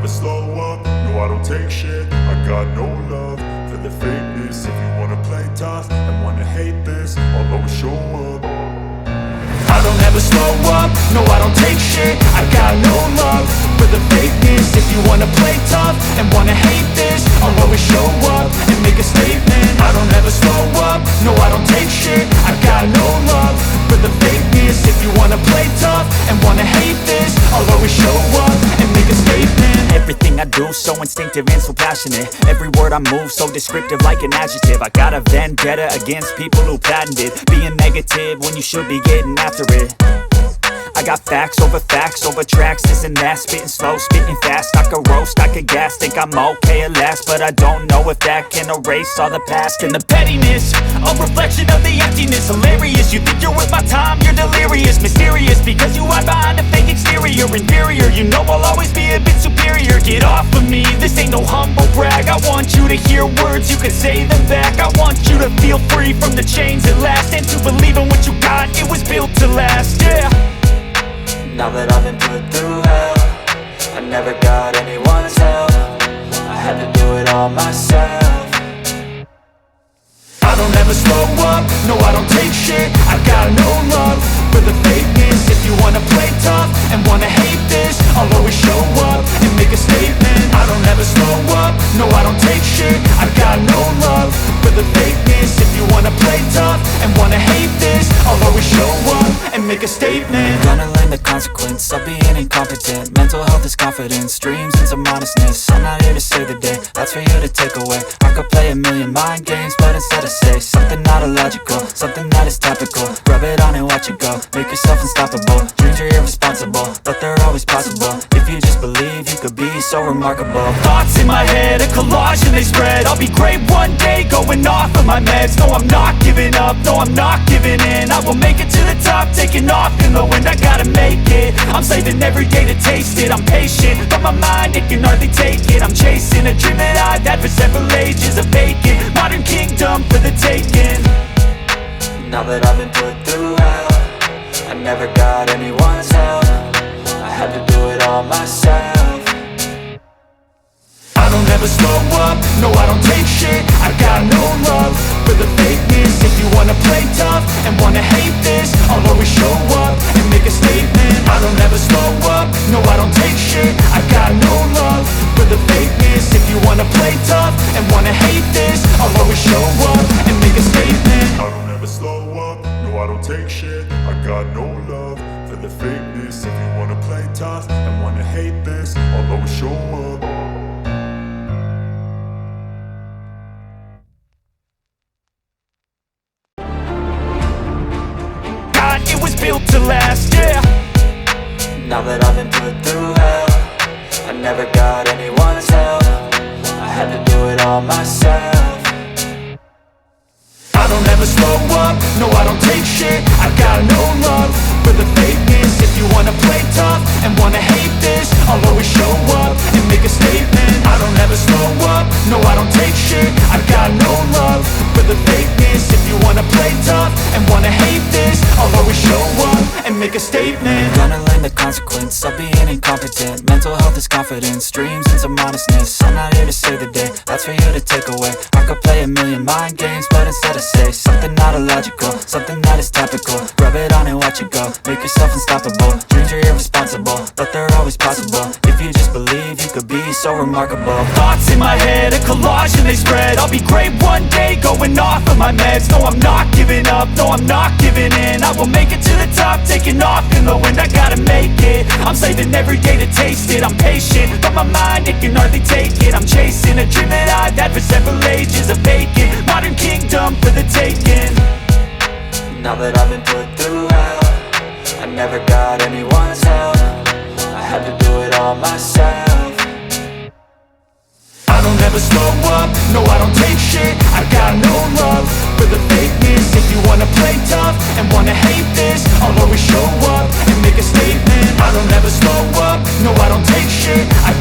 slow up, no I don't take shit. I got no love for the fakeness. If you wanna play tough and wanna hate this, I'll always show up. I don't ever slow up, no I don't take shit. I got no love for the fakeness. If you wanna play tough and wanna hate this, I'll always show up and make a statement. I don't ever slow up, no I don't take shit. I got no love for the fakeness. If you wanna play tough and wanna hate this, I'll always show up and make a statement. Everything I do so instinctive and so passionate. Every word I move so descriptive like an adjective. I got a vendetta against people who patented being negative when you should be getting after it. I got facts over tracks, this and that. Spitting slow, spitting fast, I could roast, I could gas. Think I'm okay at last, but I don't know if that can erase all the past. And the pettiness, a reflection of the emptiness. Hilarious, you think you're worth my time, you're delirious. Mysterious, because you hide behind a fake exterior. Inferior, you know I'll always be a bit superior. Get off of me, this ain't no humble brag. I want you to hear words, you can say them back. I want you to feel free from the chains at last, and to believe in what you got, it was built to last, yeah. Now that I've been put through hell, I never got anyone's help. I had to do it all myself. I don't ever slow up, no I don't take shit. I got no love for the fakeness. If you wanna play tough and wanna hate this, I'll always show up and make a statement. I don't ever slow up, no I don't take shit. I got no love for the fakeness. If you wanna play tough and wanna hate this, I'll always show up and make a statement. Gonna learn the consequence of being incompetent. Mental health is confidence, dreams and some honestness. I'm not here to save the day, that's for you to take away. I could play a million mind games, but instead I say something not illogical, something that is topical. Rub it on and watch it go, make yourself unstoppable. Dreams are irresponsible, but they're always possible. If you just believe, you could be so remarkable. Thoughts in my head, a collage and they spread. I'll be great one day, going off of my meds. No, I'm not giving up, no, I'm not giving in. I will make it to the top, taking off in the wind. I gotta make it, I'm saving every day to taste it. I'm patient, but my mind, it can hardly take it. I'm chasing a dream that I've had for several ages. A vacant, modern kingdom for the taking. Now that I've been put through hell, I never got anyone's help. I had to do it all myself. I don't ever slow up, no I don't take shit. I got no love for the fakeness. If you wanna play tough and wanna hate this, I'll always show up and make a statement. I don't ever slow up, no I don't take shit. I got no love for the fakeness. If you wanna play tough and wanna hate this, I'll always show up and make a statement. I don't ever slow up, no I don't take shit. I got no love for the fakeness. If you wanna play tough and wanna hate this, I'll always show up. It was built to last, yeah. Now that I've been put through hell, I never got anyone's help. I had to do it all myself. I don't ever slow up, no I don't take shit. I got no love for the fakeness. If you wanna play tough and wanna hate this, I'll always show up and make a statement. I don't ever slow up, no I don't take shit. I got no love for the fakeness. If you wanna play tough and wanna hate this, I'll always show up and make a statement. Gonna learn the consequence of being incompetent. Mental health is confidence, dreams and some honestness. I'm not here to save the day, that's for you to take away. I could play a million mind games, but instead I say something not illogical, something that is topical. Rub it on and watch it go, make yourself unstoppable. Dreams are irresponsible, but they're always possible. If you just believe, you could be so remarkable. Thoughts in my head, a collage and they spread. I'll be great one day, going off of my meds. No, I'm not giving up, no, I'm not giving in. I will make it to the top, taking off in the wind. I gotta make it, I'm saving every day to taste it. I'm patient, but my mind, it can hardly take it. I'm chasing a dream that I've had for several ages. A vacant, modern kingdom for the taking. Now that I've been put through hell, I never got anyone's help. I had to do it all myself. I don't ever slow up, no I don't take shit. I got no love for the fakeness. If you wanna play tough and wanna hate this, I'll always show up and make a statement. I don't ever slow up, no I don't take shit. I